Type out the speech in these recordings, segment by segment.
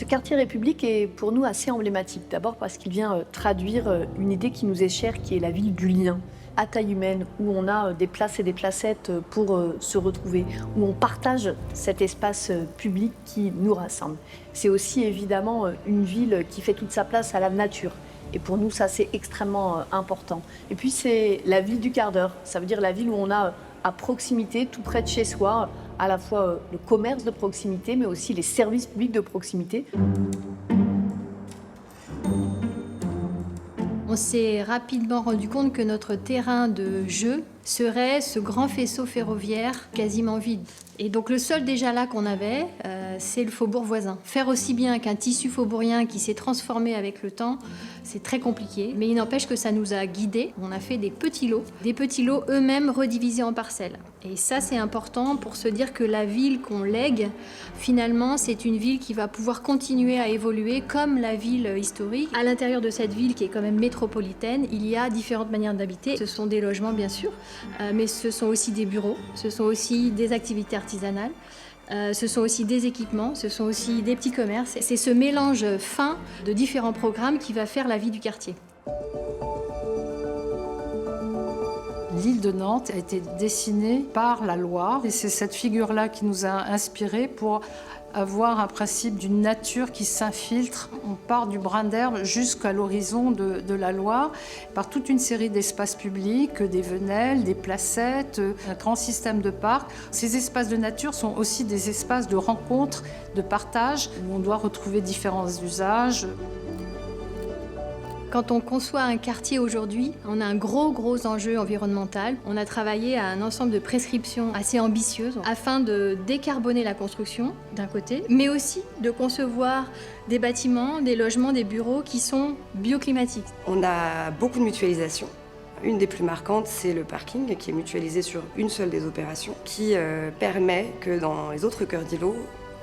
Ce quartier République est pour nous assez emblématique. D'abord parce qu'il vient traduire une idée qui nous est chère, qui est la ville du lien, à taille humaine, où on a des places et des placettes pour se retrouver, où on partage cet espace public qui nous rassemble. C'est aussi évidemment une ville qui fait toute sa place à la nature. Et pour nous, ça, c'est extrêmement important. Et puis, c'est la ville du quart d'heure. Ça veut dire la ville où on a à proximité, tout près de chez soi, à la fois le commerce de proximité, mais aussi les services publics de proximité. On s'est rapidement rendu compte que notre terrain de jeu serait ce grand faisceau ferroviaire quasiment vide. Et donc le seul déjà là qu'on avait, c'est le faubourg voisin. Faire aussi bien qu'un tissu faubourien qui s'est transformé avec le temps, c'est très compliqué. Mais il n'empêche que ça nous a guidés. On a fait des petits lots eux-mêmes redivisés en parcelles. Et ça, c'est important pour se dire que la ville qu'on lègue, finalement, c'est une ville qui va pouvoir continuer à évoluer comme la ville historique. À l'intérieur de cette ville qui est quand même métropolitaine, il y a différentes manières d'habiter. Ce sont des logements, bien sûr, mais ce sont aussi des bureaux, ce sont aussi des activités artisanales, ce sont aussi des équipements, ce sont aussi des petits commerces. C'est ce mélange fin de différents programmes qui va faire la vie du quartier. L'île de Nantes a été dessinée par la Loire et c'est cette figure-là qui nous a inspirés pour avoir un principe d'une nature qui s'infiltre. On part du brin d'herbe jusqu'à l'horizon de la Loire par toute une série d'espaces publics, des venelles, des placettes, un grand système de parcs. Ces espaces de nature sont aussi des espaces de rencontre, de partage, où on doit retrouver différents usages. Quand on conçoit un quartier aujourd'hui, on a un gros enjeu environnemental. On a travaillé à un ensemble de prescriptions assez ambitieuses afin de décarboner la construction d'un côté, mais aussi de concevoir des bâtiments, des logements, des bureaux qui sont bioclimatiques. On a beaucoup de mutualisation. Une des plus marquantes, c'est le parking qui est mutualisé sur une seule des opérations, qui permet que dans les autres cœurs d'îlots,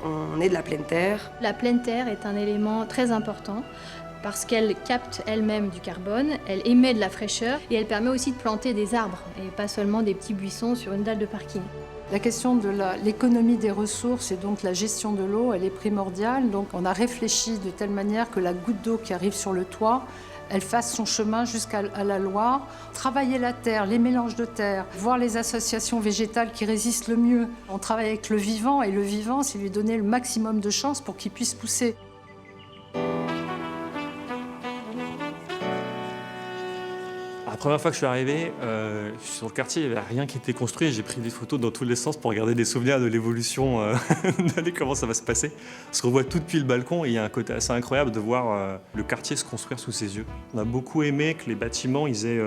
on ait de la pleine terre. La pleine terre est un élément très important parce qu'elle capte elle-même du carbone, elle émet de la fraîcheur et elle permet aussi de planter des arbres et pas seulement des petits buissons sur une dalle de parking. La question de l'économie des ressources et donc la gestion de l'eau, elle est primordiale. Donc on a réfléchi de telle manière que la goutte d'eau qui arrive sur le toit, elle fasse son chemin jusqu'à la Loire. Travailler la terre, les mélanges de terre, voir les associations végétales qui résistent le mieux. On travaille avec le vivant et le vivant, c'est lui donner le maximum de chances pour qu'il puisse pousser. La première fois que je suis arrivé, sur le quartier, il n'y avait rien qui était construit. J'ai pris des photos dans tous les sens pour garder des souvenirs de l'évolution, de comment ça va se passer. On se revoit tout depuis le balcon et il y a un côté assez incroyable de voir le quartier se construire sous ses yeux. On a beaucoup aimé que les bâtiments ils aient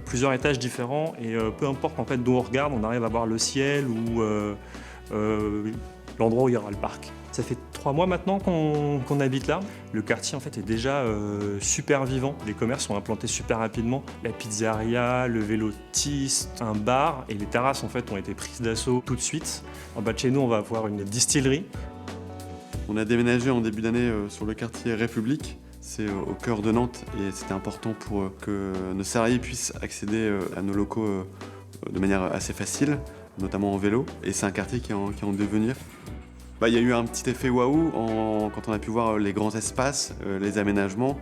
plusieurs étages différents et peu importe en fait, d'où on regarde, on arrive à voir le ciel ou l'endroit où il y aura le parc. Ça fait 3 mois maintenant qu'on habite là. Le quartier en fait est déjà super vivant. Les commerces sont implantés super rapidement. La pizzeria, le vélotiste, un bar et les terrasses en fait ont été prises d'assaut tout de suite. En bas de chez nous, on va avoir une distillerie. On a déménagé en début d'année sur le quartier République. C'est au cœur de Nantes et c'était important pour que nos salariés puissent accéder à nos locaux de manière assez facile, notamment en vélo. Et c'est un quartier qui est en devenir. Il y a eu un petit effet waouh quand on a pu voir les grands espaces, les aménagements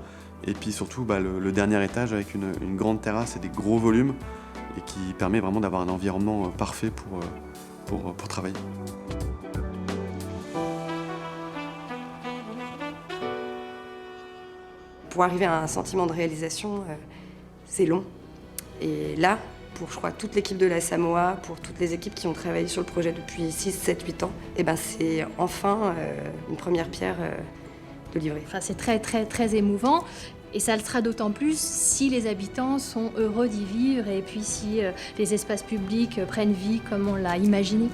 et puis surtout le dernier étage avec une grande terrasse et des gros volumes et qui permet vraiment d'avoir un environnement parfait pour travailler. Pour arriver à un sentiment de réalisation, c'est long. Et là, pour je crois toute l'équipe de la Samoa, pour toutes les équipes qui ont travaillé sur le projet depuis 6, 7, 8 ans, et c'est enfin une première pierre de livrer. Enfin, c'est très émouvant et ça le sera d'autant plus si les habitants sont heureux d'y vivre et puis si les espaces publics prennent vie comme on l'a imaginé.